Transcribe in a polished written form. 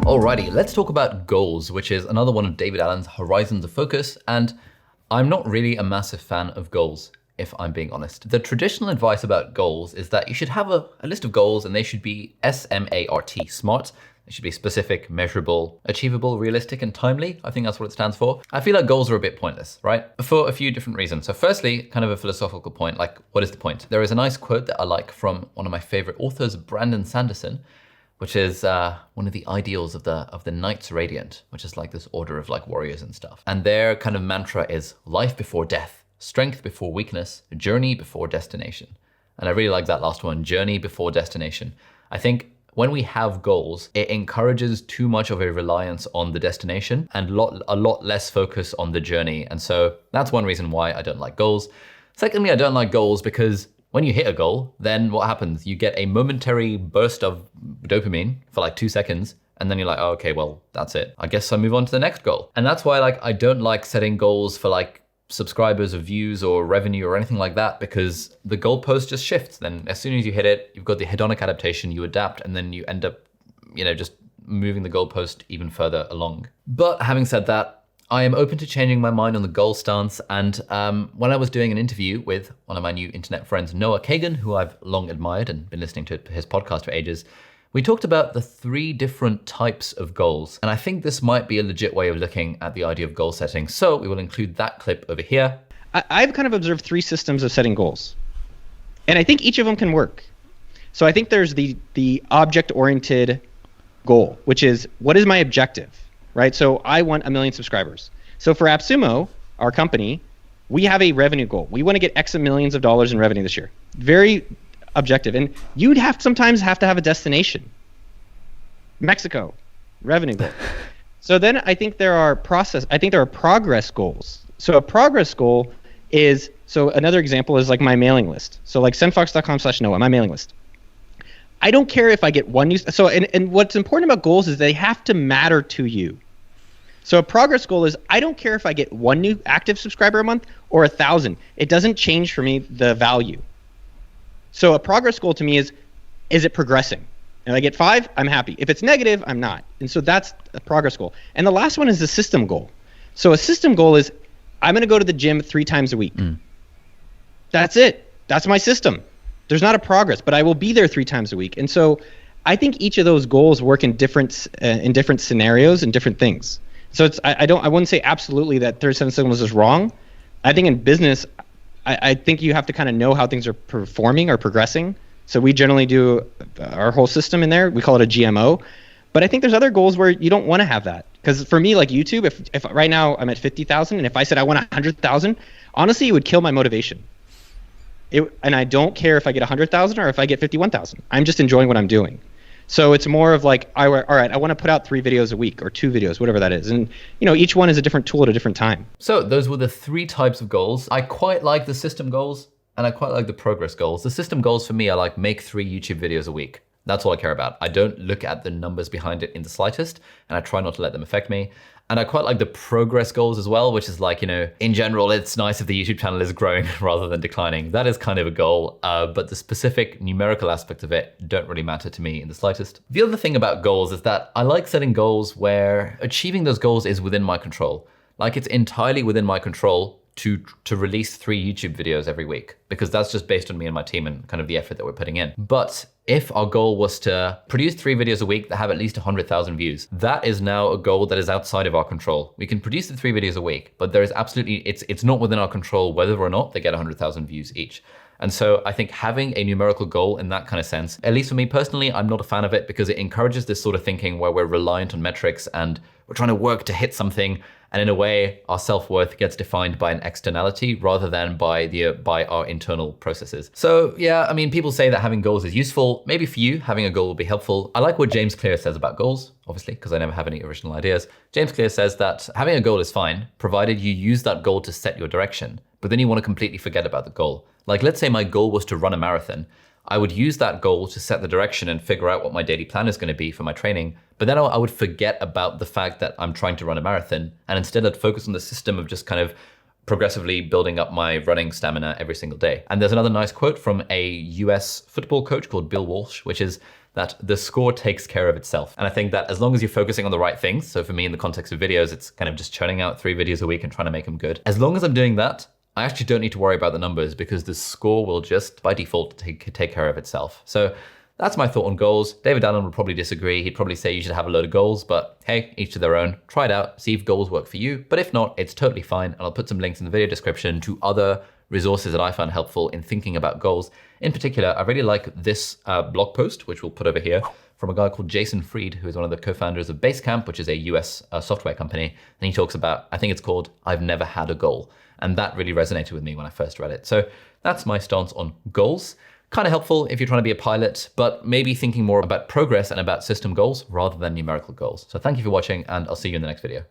Alrighty, let's talk about goals, which is another one of David Allen's horizons of focus. And I'm not really a massive fan of goals, if I'm being honest. The traditional advice about goals is that you should have a list of goals and they should be SMART, SMART. They should be specific, measurable, achievable, realistic, and timely. I think that's what it stands for. I feel like goals are a bit pointless, right? For a few different reasons. So firstly, kind of a philosophical point, like what is the point? There is a nice quote that I like from one of my favorite authors, Brandon Sanderson, which is one of the ideals of the Knights Radiant, which is like this order of like warriors and stuff. And their kind of mantra is life before death, strength before weakness, journey before destination. And I really like that last one, journey before destination. I think when we have goals, it encourages too much of a reliance on the destination and a lot less focus on the journey. And so that's one reason why I don't like goals. Secondly, I don't like goals because when you hit a goal, then what happens? You get a momentary burst of dopamine for like 2 seconds, and then you're like, oh, okay, well, that's it. I guess I move on to the next goal. And that's why I don't like setting goals for like subscribers or views or revenue or anything like that, because the goalpost just shifts. Then as soon as you hit it, you've got the hedonic adaptation, you adapt, and then you end up, just moving the goalpost even further along. But having said that, I am open to changing my mind on the goal stance. And when I was doing an interview with one of my new internet friends, Noah Kagan, who I've long admired and been listening to his podcast for ages, we talked about the 3 different types of goals. And I think this might be a legit way of looking at the idea of goal setting. So we will include that clip over here. I've kind of observed 3 systems of setting goals. And I think each of them can work. So I think there's the object-oriented goal, which is, what is my objective? Right? So I want 1 million subscribers. So for AppSumo, our company, we have a revenue goal. We want to get X millions of dollars in revenue this year. Very objective. And you'd sometimes have to have a destination. Mexico, revenue goal. So then I think there are progress goals. So a progress goal is, so another example is like my mailing list. So like sendfox.com/Noah, my mailing list. I don't care if I get one new, so, and what's important about goals is they have to matter to you. So a progress goal is, I don't care if I get 1 new active subscriber a month or 1,000. It doesn't change for me the value. So a progress goal to me is it progressing? If I get 5, I'm happy. If it's negative, I'm not. And so that's a progress goal. And the last one is the system goal. So a system goal is, I'm going to go to the gym 3 times a week. That's it. That's my system. There's not a progress, but I will be there 3 times a week. And so I think each of those goals work in different scenarios and different things. So I wouldn't say absolutely that 37 signals is wrong. I think in business, I think you have to kind of know how things are performing or progressing. So we generally do our whole system in there. We call it a GMO. But I think there's other goals where you don't want to have that. Because for me, like YouTube, if right now I'm at 50,000, and if I said I want 100,000, honestly, it would kill my motivation. And I don't care if I get 100,000 or if I get 51,000. I'm just enjoying what I'm doing. So it's more of like, all right, I want to put out 3 videos a week or 2 videos, whatever that is. And each one is a different tool at a different time. So those were the 3 types of goals. I quite like the system goals and I quite like the progress goals. The system goals for me are like, make 3 YouTube videos a week. That's all I care about. I don't look at the numbers behind it in the slightest, and I try not to let them affect me. And I quite like the progress goals as well, which is like, in general, it's nice if the YouTube channel is growing rather than declining. That is kind of a goal, but the specific numerical aspects of it don't really matter to me in the slightest. The other thing about goals is that I like setting goals where achieving those goals is within my control. Like it's entirely within my control to release 3 YouTube videos every week, because that's just based on me and my team and kind of the effort that we're putting in. But if our goal was to produce 3 videos a week that have at least 100,000 views, that is now a goal that is outside of our control. We can produce the 3 videos a week, but there is absolutely, it's not within our control whether or not they get 100,000 views each. And so I think having a numerical goal in that kind of sense, at least for me personally, I'm not a fan of it because it encourages this sort of thinking where we're reliant on metrics and we're trying to work to hit something. And in a way, our self-worth gets defined by an externality rather than by our internal processes. So yeah, I mean, people say that having goals is useful. Maybe for you, having a goal will be helpful. I like what James Clear says about goals, obviously, because I never have any original ideas. James Clear says that having a goal is fine, provided you use that goal to set your direction, but then you want to completely forget about the goal. Like, let's say my goal was to run a marathon. I would use that goal to set the direction and figure out what my daily plan is going to be for my training. But then I would forget about the fact that I'm trying to run a marathon. And instead I'd focus on the system of just kind of progressively building up my running stamina every single day. And there's another nice quote from a US football coach called Bill Walsh, which is that the score takes care of itself. And I think that as long as you're focusing on the right things, so for me in the context of videos, it's kind of just churning out 3 videos a week and trying to make them good. As long as I'm doing that, I actually don't need to worry about the numbers because the score will just by default take care of itself. So that's my thought on goals. David Allen would probably disagree. He'd probably say you should have a load of goals, but hey, each to their own. Try it out, see if goals work for you. But if not, it's totally fine. And I'll put some links in the video description to other resources that I found helpful in thinking about goals. In particular, I really like this blog post, which we'll put over here, from a guy called Jason Fried, who is one of the co-founders of Basecamp, which is a US software company. And he talks about, I think it's called, I've Never Had a Goal. And that really resonated with me when I first read it. So that's my stance on goals. Kind of helpful if you're trying to be a pilot, but maybe thinking more about progress and about system goals rather than numerical goals. So thank you for watching, and I'll see you in the next video.